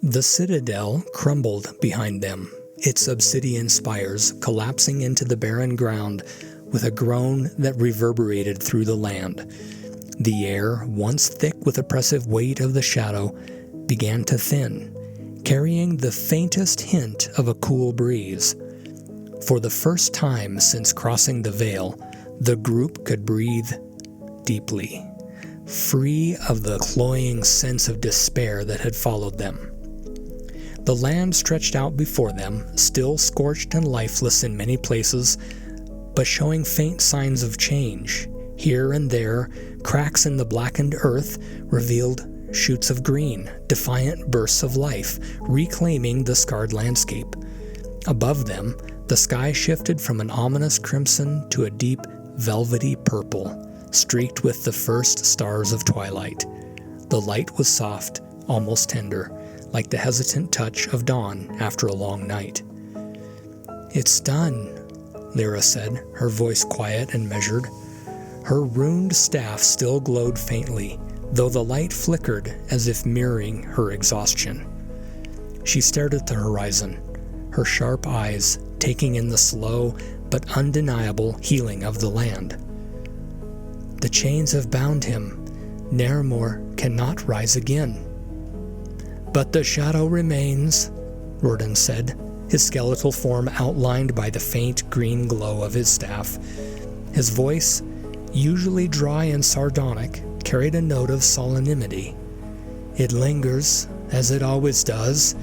The citadel crumbled behind them, its obsidian spires collapsing into the barren ground with a groan that reverberated through the land. The air, once thick with oppressive weight of the shadow, began to thin, carrying the faintest hint of a cool breeze. For the first time since crossing the veil, the group could breathe deeply, free of the cloying sense of despair that had followed them. The land stretched out before them, still scorched and lifeless in many places, but showing faint signs of change. Here and there, cracks in the blackened earth revealed shoots of green, defiant bursts of life, reclaiming the scarred landscape. Above them, the sky shifted from an ominous crimson to a deep, velvety purple, streaked with the first stars of twilight. The light was soft, almost tender, like the hesitant touch of dawn after a long night. "It's done," Lyra said, her voice quiet and measured. Her runed staff still glowed faintly, though the light flickered as if mirroring her exhaustion. She stared at the horizon, her sharp eyes taking in the slow but undeniable healing of the land. "The chains have bound him. Nevermore cannot rise again." "But the shadow remains," Rordan said, his skeletal form outlined by the faint green glow of his staff. His voice, usually dry and sardonic, carried a note of solemnity. "It lingers, as it always does,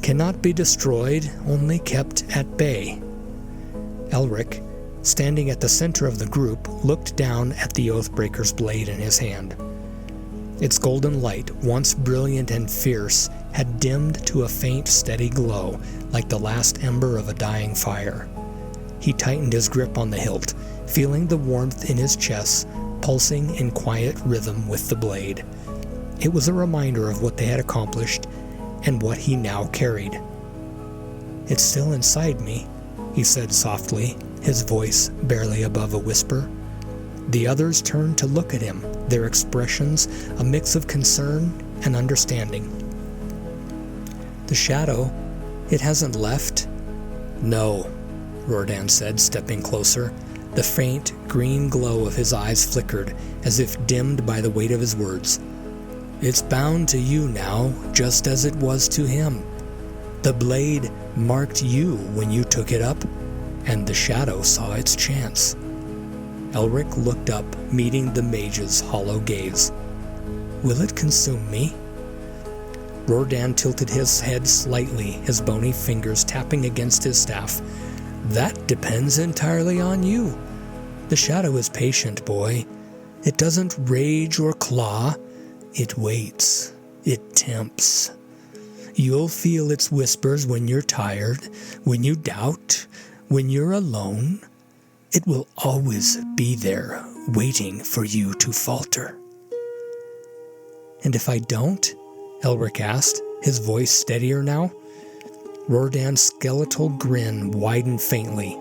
cannot be destroyed, only kept at bay." Elric, standing at the center of the group, looked down at the Oathbreaker's blade in his hand. Its golden light, once brilliant and fierce, had dimmed to a faint, steady glow, like the last ember of a dying fire. He tightened his grip on the hilt, feeling the warmth in his chest, pulsing in quiet rhythm with the blade. It was a reminder of what they had accomplished and what he now carried. "It's still inside me," he said softly, his voice barely above a whisper. The others turned to look at him, their expressions a mix of concern and understanding. "The shadow, it hasn't left?" "No," Rordan said, stepping closer. The faint green glow of his eyes flickered, as if dimmed by the weight of his words. "It's bound to you now, just as it was to him. The blade marked you when you took it up, and the shadow saw its chance." Elric looked up, meeting the mage's hollow gaze. "Will it consume me?" Rordan tilted his head slightly, his bony fingers tapping against his staff. "That depends entirely on you. The shadow is patient, boy. It doesn't rage or claw. It waits. It tempts. You'll feel its whispers when you're tired, when you doubt, when you're alone. It will always be there, waiting for you to falter." "And if I don't?" Elric asked, his voice steadier now. Rordan's skeletal grin widened faintly.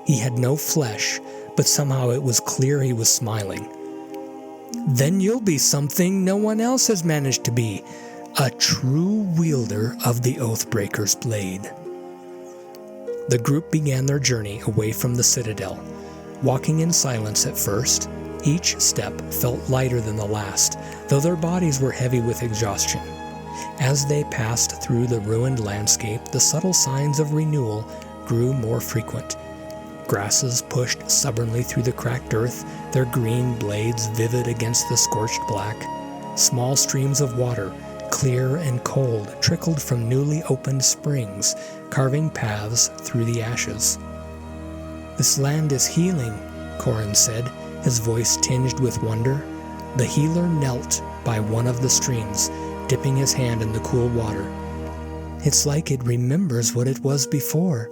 He had no flesh, but somehow it was clear he was smiling. "Then you'll be something no one else has managed to be, a true wielder of the Oathbreaker's blade." The group began their journey away from the citadel, walking in silence at first. Each step felt lighter than the last, though their bodies were heavy with exhaustion. As they passed through the ruined landscape, the subtle signs of renewal grew more frequent. Grasses pushed stubbornly through the cracked earth, their green blades vivid against the scorched black. Small streams of water, clear and cold, trickled from newly opened springs, carving paths through the ashes. "This land is healing," Corin said, his voice tinged with wonder. The healer knelt by one of the streams, dipping his hand in the cool water. "It's like it remembers what it was before."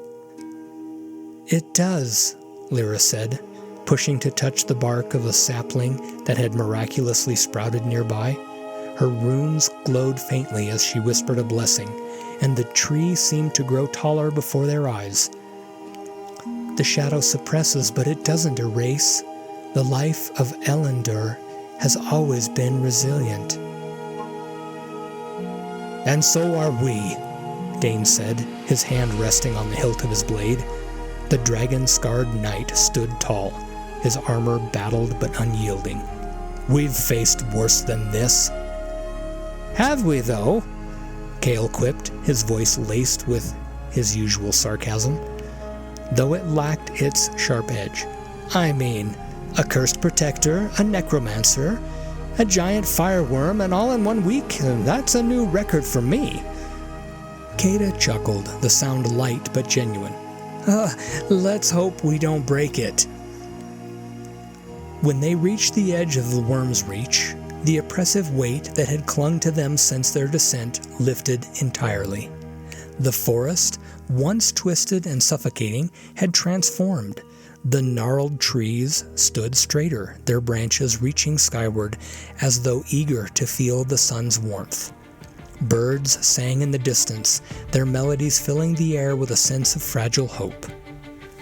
"It does," Lyra said, pushing to touch the bark of a sapling that had miraculously sprouted nearby. Her runes glowed faintly as she whispered a blessing, and the tree seemed to grow taller before their eyes. "The shadow suppresses, but it doesn't erase. The life of Elendor has always been resilient." "And so are we," Dane said, his hand resting on the hilt of his blade. The dragon-scarred knight stood tall, his armor battled but unyielding. "We've faced worse than this." "Have we, though?" Cale quipped, his voice laced with his usual sarcasm, though it lacked its sharp edge. "I mean, a cursed protector, a necromancer, a giant fireworm, and all in 1 week. That's a new record for me." Kata chuckled, the sound light but genuine. Let's hope we don't break it." When they reached the edge of the Worm's Reach, the oppressive weight that had clung to them since their descent lifted entirely. The forest, once twisted and suffocating, had transformed. The gnarled trees stood straighter, their branches reaching skyward as though eager to feel the sun's warmth. Birds sang in the distance, their melodies filling the air with a sense of fragile hope.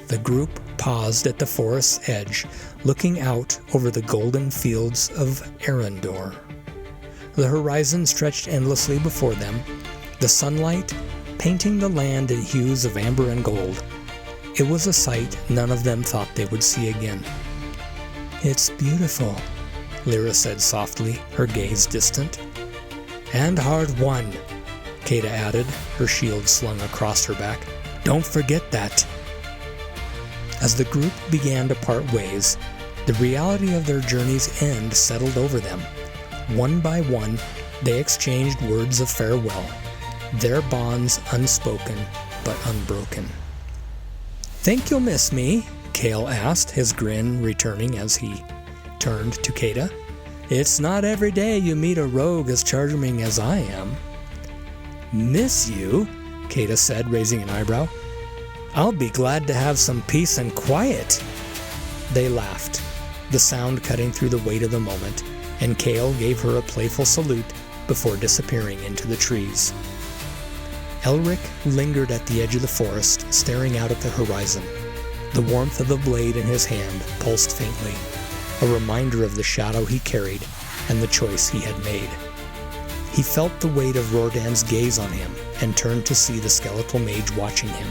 The group paused at the forest's edge, looking out over the golden fields of Arendor. The horizon stretched endlessly before them, the sunlight painting the land in hues of amber and gold. It was a sight none of them thought they would see again. "It's beautiful," Lyra said softly, her gaze distant. "And hard won," Kata added, her shield slung across her back. "Don't forget that." As the group began to part ways, the reality of their journey's end settled over them. One by one, they exchanged words of farewell, their bonds unspoken but unbroken. "Think you'll miss me?" Cale asked, his grin returning as he turned to Kata. "It's not every day you meet a rogue as charming as I am." "Miss you?" Kata said, raising an eyebrow. "I'll be glad to have some peace and quiet." They laughed, the sound cutting through the weight of the moment, and Cale gave her a playful salute before disappearing into the trees. Elric lingered at the edge of the forest, staring out at the horizon. The warmth of the blade in his hand pulsed faintly, a reminder of the shadow he carried and the choice he had made. He felt the weight of Rordan's gaze on him and turned to see the skeletal mage watching him.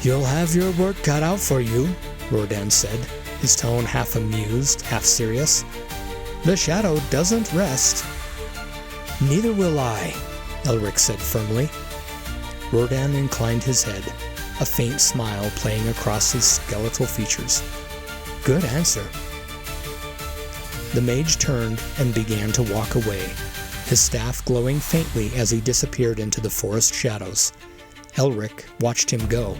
"You'll have your work cut out for you," Rordan said, his tone half amused, half serious. "The shadow doesn't rest." "Neither will I," Elric said firmly. Rordan inclined his head, a faint smile playing across his skeletal features. "Good answer." The mage turned and began to walk away, his staff glowing faintly as he disappeared into the forest shadows. Elric watched him go,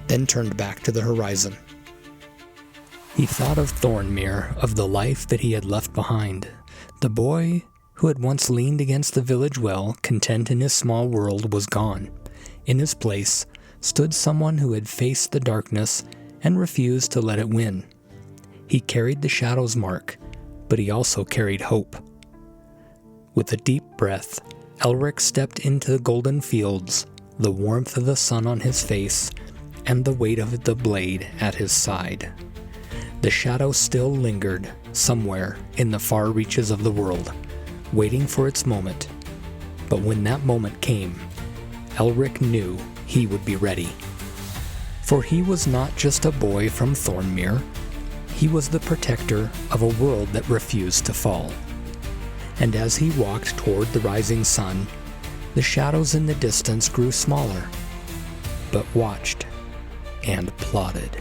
then turned back to the horizon. He thought of Thornmere, of the life that he had left behind. The boy who had once leaned against the village well, content in his small world, was gone. In his place stood someone who had faced the darkness and refused to let it win. He carried the shadow's mark, but he also carried hope. With a deep breath, Elric stepped into the golden fields, the warmth of the sun on his face, and the weight of the blade at his side. The shadow still lingered somewhere in the far reaches of the world, waiting for its moment. But when that moment came, Elric knew he would be ready. For he was not just a boy from Thornmere. He was the protector of a world that refused to fall. And as he walked toward the rising sun, the shadows in the distance grew smaller, but watched and plotted.